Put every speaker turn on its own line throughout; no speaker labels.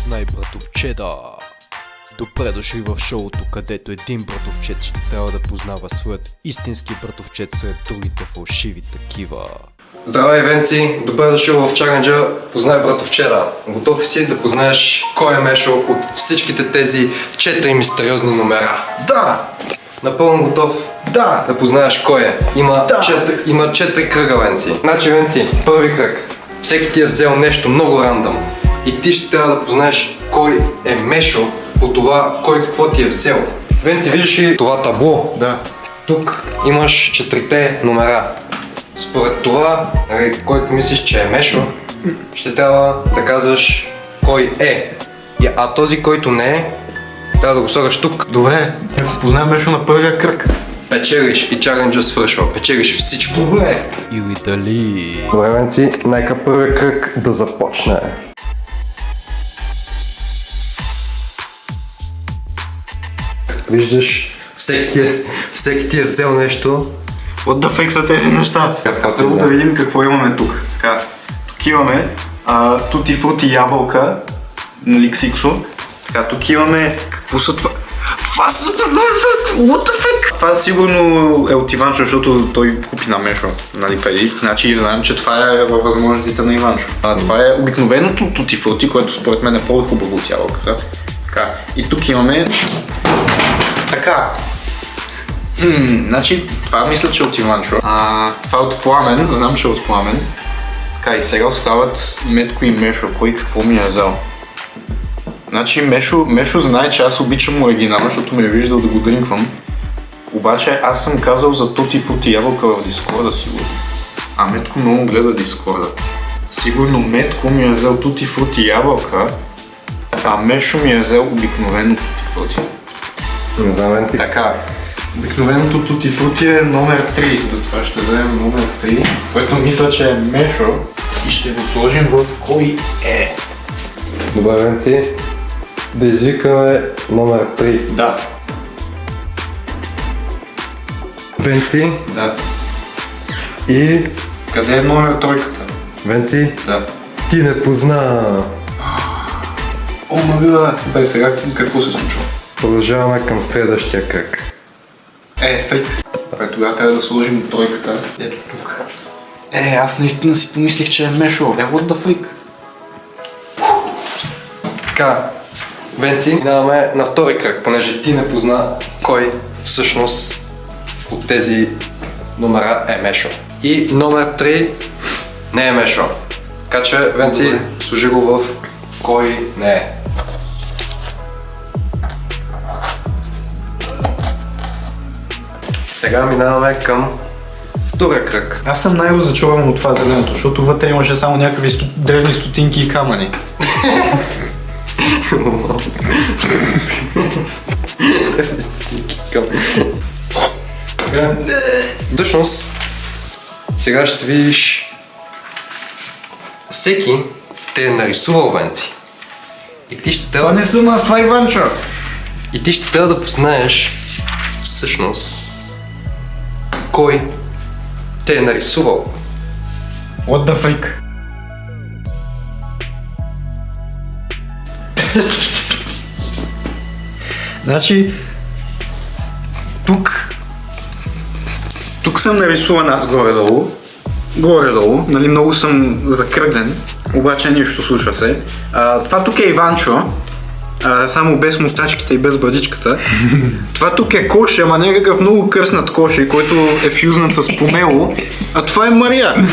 Познай братовчеда! Добре дошли в шоуто, където един братовчет ще трябва да познава своят истински братовчет сред другите фалшиви такива.
Здравей, Венци! Добре дошъл в чаленджа Познай братовчеда. Готов ли си да познаеш кой е Мешо от всичките тези 4 мистериозни номера?
Да!
Напълно готов?
Да!
Да познаеш кой е. Има
Да!
4 кръга, Венци. Значи, Венци, първи кръг. Всеки ти е взел нещо много рандъм. И ти ще трябва да познаеш кой е Мешо по това кой какво ти е взел. Венци, виждаш ли това табло?
Да.
Тук имаш 4 номера. Според това, който мислиш, че е Мешо, ще трябва да казваш кой е. А този, който не е, трябва да го слагаш тук.
Добре, ако познаем Мешо на първия кръг.
Печелиш и чаленджа свършва. Печелиш всичко.
Добре.
Или дали...
Добре, Венци, нека първия кръг да започне. Виждаш, всеки ти е взел нещо.
What the fuck са тези неща?
Какво
Първо
ти
да видим какво имаме тук. Така, тук имаме тути фрути ябълка на Ликсиксо. Така, тук имаме... Какво са това? Това са... What the fuck? Това сигурно е от Иванчо, защото той купи на Мешо, нали преди. Значи знаем, че това е във възможностите на Иванчо. Това е обикновеното тути фрути, което според мен е по-хубаво от ябълката. Така, и тук имаме... Така. Значи, това мисля, че е от Иванчо. Това е от Пламен, знам, че е от Пламен. Така, и сега остават Метко и Мешо, кой какво ми е взел. Значи, Мешо знае, че аз обичам оригинала, защото ме е виждал да го дринквам. Обаче аз съм казал за Тути Фрути ябълка в Дискорда, сигурно. А Метко много гледа Дискорда. Сигурно Метко ми е взел Тути Фрути ябълка, а Мешо ми е взел обикновено Тути Фрути.
Не знам, Венци.
Така, обикновеното Тути Фрути е номер 3, затова ще вземем номер 3, което мисля, че е Мешо и ще го сложим в кой е.
Добре, Венци, да извикаме номер 3.
Да.
Венци
Да.
и...
Къде е номер тройката?
Венци,
Да.
ти не позна.
О, мага! Бе, сега какво се случва?
Продължаваме към следващия кръг.
Фейк. Добре, тогава трябва да сложим тройката. Ето тук. Аз наистина си помислих, че е Мешо. What the freak?
Така, Венци, минаваме на втори кръг, понеже ти не позна кой всъщност от тези номера е Мешо. И номер 3 не е Мешо. Така че, Венци,
Добре.
сложи го в кой не е. Сега минаваме към втория кръг.
Аз съм най-разочарован от това зеленото, защото вътре имаше само някакви древни стотинки и камъни.
Всъщност, сега ще видиш всеки те е нарисувал, Венци. И ти ще трябва,
не съм аз, това е Иванчо!
и ти ще трябва да познаеш всъщност кой те е нарисувал.
What the fuck? Значи, тук съм нарисуван аз горе-долу, нали много съм закръглен, обаче нищо случва се. Това тук е Иванчо, само без мустачките и без брадичката. Това тук е Коши, ама някакъв много къснат Коши, който е фюзнат с помело, а това е Мария.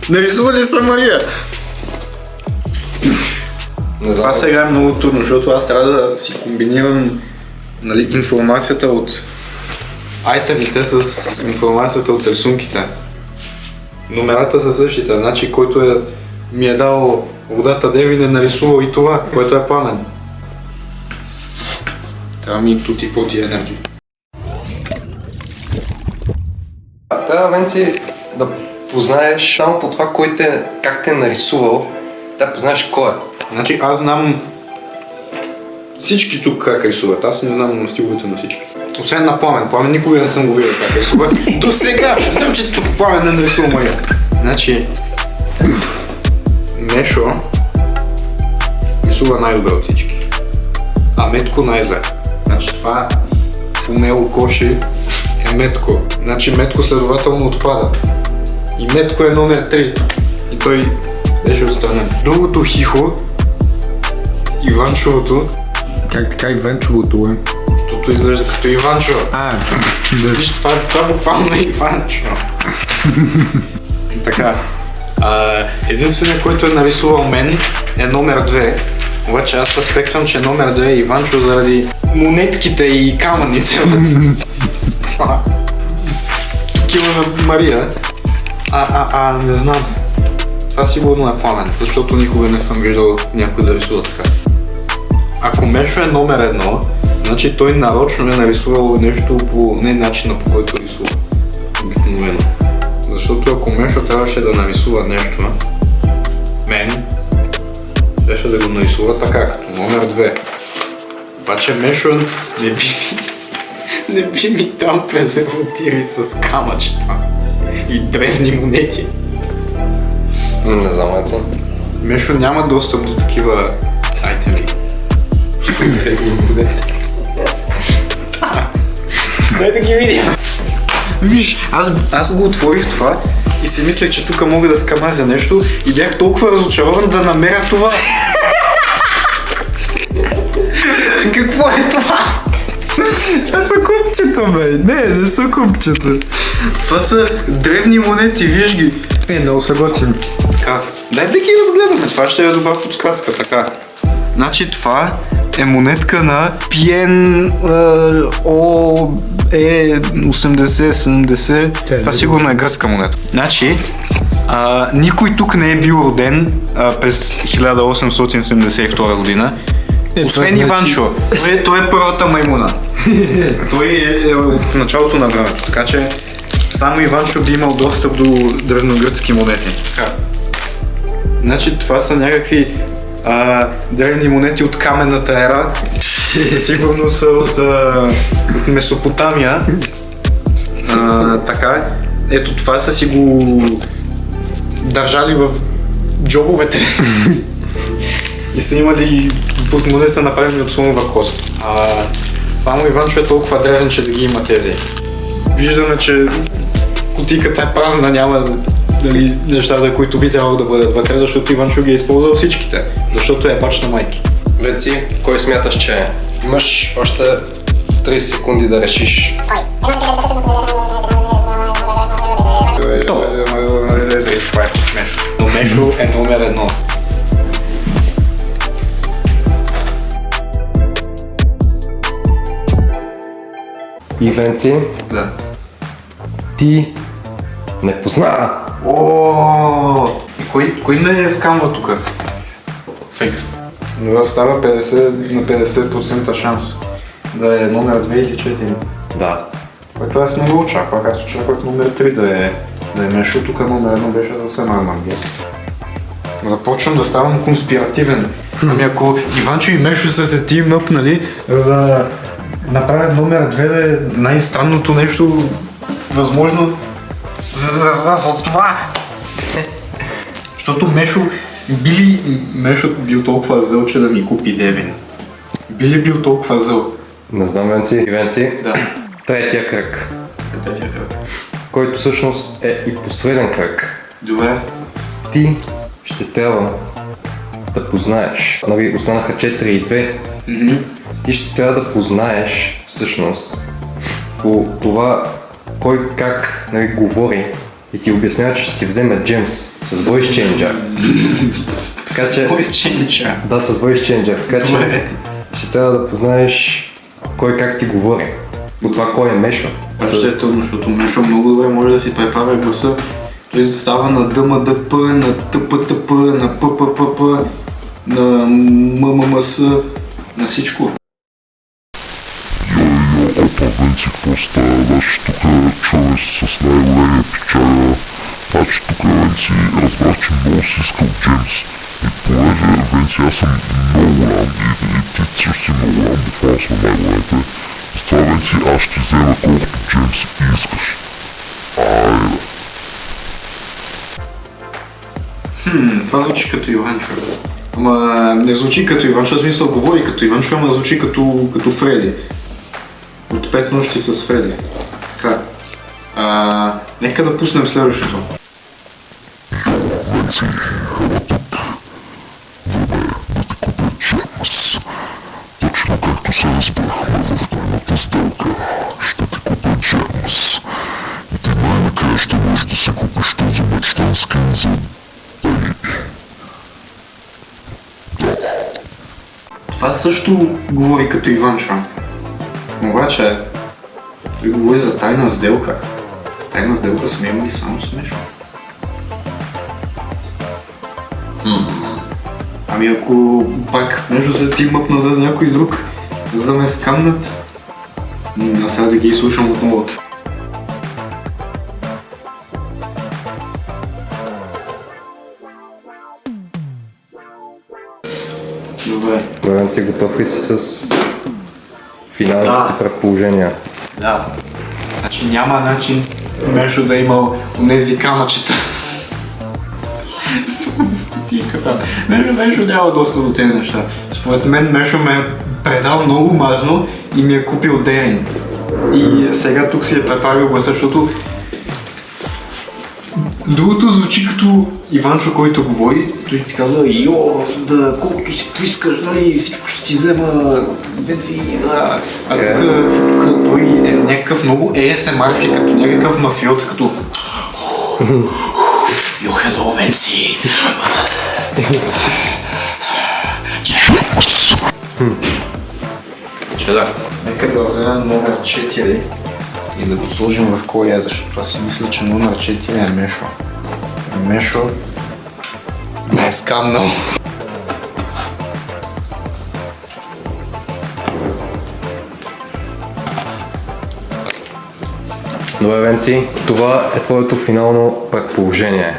Нарисували са Мария.
Не
Това сега е много трудно, защото аз трябва да си комбинирам, нали, информацията от айтемите с информацията от рисунките. Номерата са същите, значи който ми е дал водата Девин е нарисувал и това, което е Пламен. Трябва ми Тути Фрути енергия.
Трябва, Венци, да познаеш само по това как те е нарисувал, да познаеш кой е.
Значи аз знам всички тук как рисуват, аз не знам стиловете на всички. Освен на Пламен. Пламен никога не съм го видел как рисува. До сега! Знам, че тук Пламен не нарисува Мария. Значи... Мешо нарисува най-добре от всички. А Метко най-зле. Значи това умело коши е Метко. Значи Метко следователно отпада. И Метко е номер 3. И той беше отстранен. Другото хихо, Иванчовото,
Как така Иванчовото е?
защото изглежда като Иванчо.
Да.
Виж, това буквално е Иванчо. Така. Единственият, който е нарисувал мен е номер 2. Обаче аз аспектвам, че номер 2 е Иванчо заради монетките и камъните. Тук имаме Мария. Не знам. Това сигурно е Пламен, защото никога не съм виждал някой да рисува така. Ако Мешо е номер 1, значи той нарочно е нарисувал нещо по не начина, по който рисува обикновено. Защото ако Мешо трябваше да нарисува нещо, мен трябваше да го нарисува така, като номер 2. Обаче Мешо не би ми дал презервативи с камъчета и древни монети.
Не знам, Венци.
Мешо няма достъп до такива айтеми. Дай да ги видя. Виж, аз го отворих това и си мислех, че тук мога да скамазя нещо и бях толкова разочарован да намеря това. Какво е това?
Това са купчета, бе! Не са купчета.
Това са древни монети, виж ги.
Много са готини.
Така, дай да ги разгледаме, това ще е добра подсказка, така. Значи това е монетка на Пиен О Е 80-70. Това сигурно е гръцка монетка. Значи, никой тук не е бил роден през 1872 година. Освен Иванчо. Той е първата маймуна. Той е от началото на времето, така че само Иванчо би имал достъп до древногръцки монети. Така. Значи това са някакви древни монети от каменната ера. Сигурно са от Месопотамия. Така. Ето това са си го държали в джобовете. И са имали под монета направени от слонова кост. Само Иванчо е толкова древен, че да ги има тези. Виждаме, че кутийката е празна, няма нещата, които би трябвало да бъдат вътре, защото Иванчо ги е използвал всичките. Защото е бач на майки.
Венци, кой смяташ, че е? Имаш още 30 секунди да решиш.
Това е Мешо. Но Мешо е номер 1.
И Венци,
Да.
ти не позна.
Кой не е скамва тук? Фейк. Но става 50 на 50% шанс да е номер 2 или 4.
Да.
Което аз не го очаквах. Аз очаквах номер 3 да е Мешо, тук номер 1 беше съвсем рандъм. Започвам да ставам конспиративен. Ами ако Иванчо и Мешо са се тимнъпнали за направят номер 2 да е най-странното нещо възможно за това. Защото Мешо бил толкова зъл, че да ми купи Девин. Били бил толкова зъл.
Не знам, Венци. Венци,
Да.
третия кръг, който всъщност е и последен кръг.
Добре.
Ти ще трябва да познаеш. Нали, останаха 4 и 2. Ти ще трябва да познаеш всъщност по това кой как, нали, говори и ти обяснява, че ще ти вземе Джеймс с voice changer. Така че...
Voice changer.
Да, с voice changer. Така че ще трябва да познаеш кой как ти говори. По това кой е Мешо.
Това ще е трудно, защото Мешо много добре може да си преправя гласа. Той става на ДМДП, на ТПТП, на ПППП, на ММС, на всичко.
Опа, Венци, какво ставаш? Тук човек с най-големия печага. Значи тук Венци разбрах, че много си искал Джеймс. И понеже Венци аз съм много голям и ти също си много голям, буквално сме най-големите. Затова Венци аз ще взема колкото Джеймс искаш.
Това звучи като Иванчо. Ама не звучи като Иванчо, в смисъл говори като Иванчо, ама звучи като Фреди. От 5 нощи с Фреди. Така. Нека да пуснем следващото.
Точно както се разбрахме в тайната сделка, ще ти купя Джеймс. И ти най-накрая ще можеш да си купиш този мечтан скин за пари.
Това също говори като Иванчо. Обаче, той говори за тайна сделка. Тайна сделка сме имали само с Мешо. Ами ако пак Мешо се тимъпна за някой друг, за да ме скамнат, аз сега да ги слушам отново. Добре.
Венци, готов ли си с финалните предположения?
Да. Значи няма начин Мешо да е имал онези камъчета. Стотиката. Мешо няма доста до тези неща. Според мен Мешо ме е предал много мазно и ми е купил Дерин. И сега тук си е преправил гласа, защото другото звучи като Иванчо, който говори. Той ти казва, да, колкото си поискаш, нали, всичко ще ти взема Венци, да. А тук той е някакъв много ASMR-ски, като някакъв мафиот, като Yo, hello, Венци! Че да. Нека да вземем номер 4 и да го сложим в кой е, защото аз си мисля, че номер 4 е Мешо. Мешо ме е скамнал.
Добре, Венци, това е твоето финално предположение.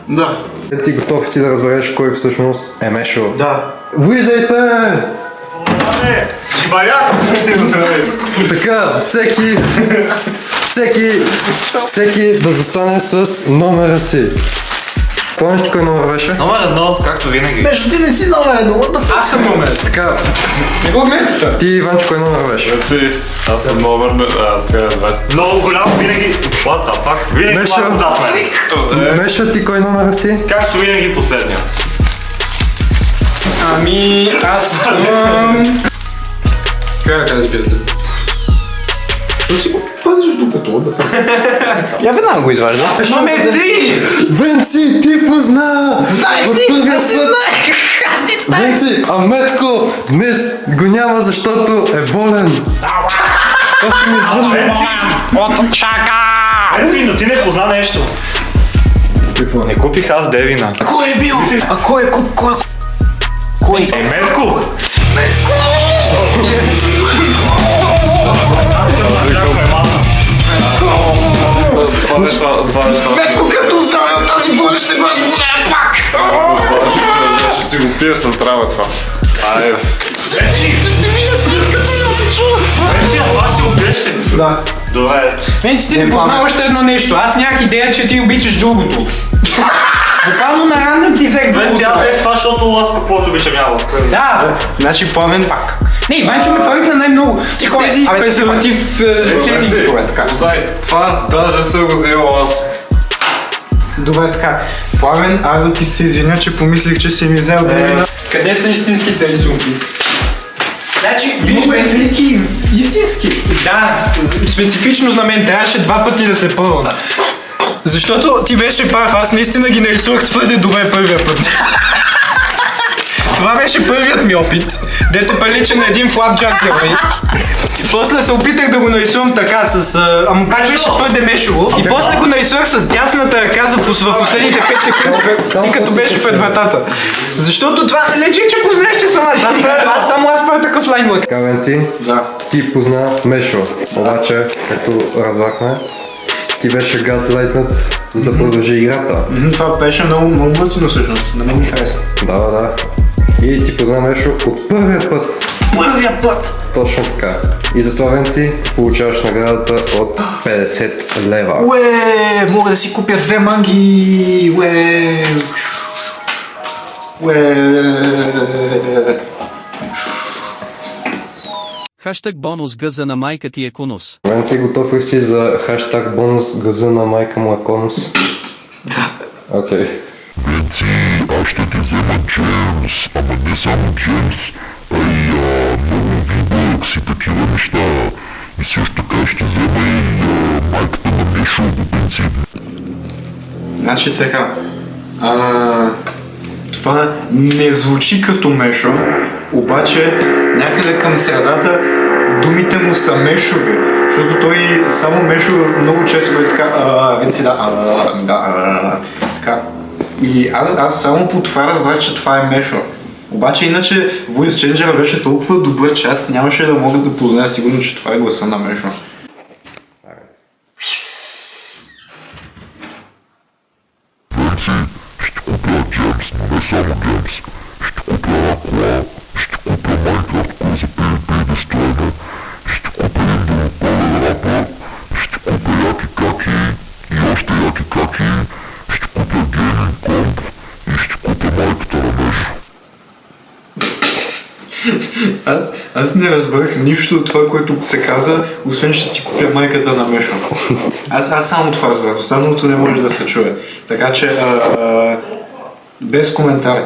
Да.
Венци, готов си да разбереш кой всъщност е Мешо?
Да.
Влизайте!
Шибаряк!
Така, всеки да застане с номера си. Помниш ти кой номер беше?
Номер 1, както винаги.
Мешо, ти не си номер 1,
Аз съм номер.
Така,
Не го гледате.
ти, Иванчо, кой номер беше?
Аз съм номер
Много голям винаги. What the fuck? Винаги
Мешо.
малко зад мен.
Мешо, ти кой номер си?
Както винаги последния.
Ами, аз съм... Как да кажа, бедата? Що си го пазиш докато? Я веднага го изважда.
Номер 3!
Венци, ти позна!
Знай
От
си!
първия
Аз си
път.
знаех! Аз си знаех!
Венци, а Метко днес го няма, защото е болен. Просто ми звънна.
Венци, но ти не позна нещо. Не купих аз Девина.
Кой е бил? А кой е куп? Кой?
Е, Метко!
Това неща.
Метко, като здраве от тази болест ще го разгоняя пак!
Ще си го пия със здраве това. Айде.
Вие сметката, Иванчо!
Венци, това си обещали.
Да.
Добре.
Венци, ти не познаваш още едно нещо. Аз нямах идея, че ти обичаш другото. Буквално на ранен ти взех
Венци,
другото.
аз взех това, защото аз пък повече обичам ябло.
Да.
Значи Пламен пак.
Не, Иванчо ме пъркна най-много. С тези презерватив...
Позай, това даже съм го взел аз.
Добре, така. Пламен, аз да ти се извиня, че помислих, че си ми взел Девина.
Къде са истинските изумки? Значи, виж, Венци,
Истински.
да, специфично за мен трябваше 2 пъти да се пълвам. Защото ти беше прав, аз наистина ги нарисувах твърде добре първия път. Това беше първият ми опит, дето прилича на един флапджак герой. И после се опитах да го нарисувам така с... Ама пак беше твърде мешово. И после го нарисувах с дясната ръка в последните 5 секунди, и като беше пред вратата. Защото това лечи, че познаеш, че съм аз само аз правя такъв лайнворк.
Така, Венци,
Да.
ти позна Мешо. Обаче, както разбрахме, ти беше газлайтнат, за да продължи играта.
Това беше много мътно всъщност. На мен ми хареса.
Да. И ти позна Мешо от първия път.
Първия път!
Точно така. И затова, Венци, получаваш наградата от 50 лева.
Уе, мога да си купя 2 манги! Уе!
Хаштаг бонус гъза на майка ти е конус.
Венци, готов ли си за хаштаг бонус газа на майка му е конус?
Да.
Окей.
Венци, аз ще ти взема Джеймс, ама не само Джеймс, а и много V-Bucks и такива неща. И също така ще взема и майката на Мишо по принцип.
Значи така, това не звучи като Мешо, обаче някъде към средата думите му са Мешови, защото той само Мешо много често е така, Венци, така. И аз само по това разбрах, че това е Мешо. Обаче иначе Voice Changer беше толкова добър, че аз нямаше да мога да позная сигурно, че това е гласа на Мешо.
Венци, ще купя Джеймс, но не само Джеймс. Ще купя една кола, ще купя Майнкрафт, кой за PvP достойно, ще купя един добропален рапър, ще купя яки каки и още яки каки, ще купя гейминг комп и ще купя майката на Мешо.
Аз не разбрах нищо от това, което се каза, освен ще ти купя майката на Мешо. Аз само това разбрах, останалото не може да се чуе. Така че без коментар.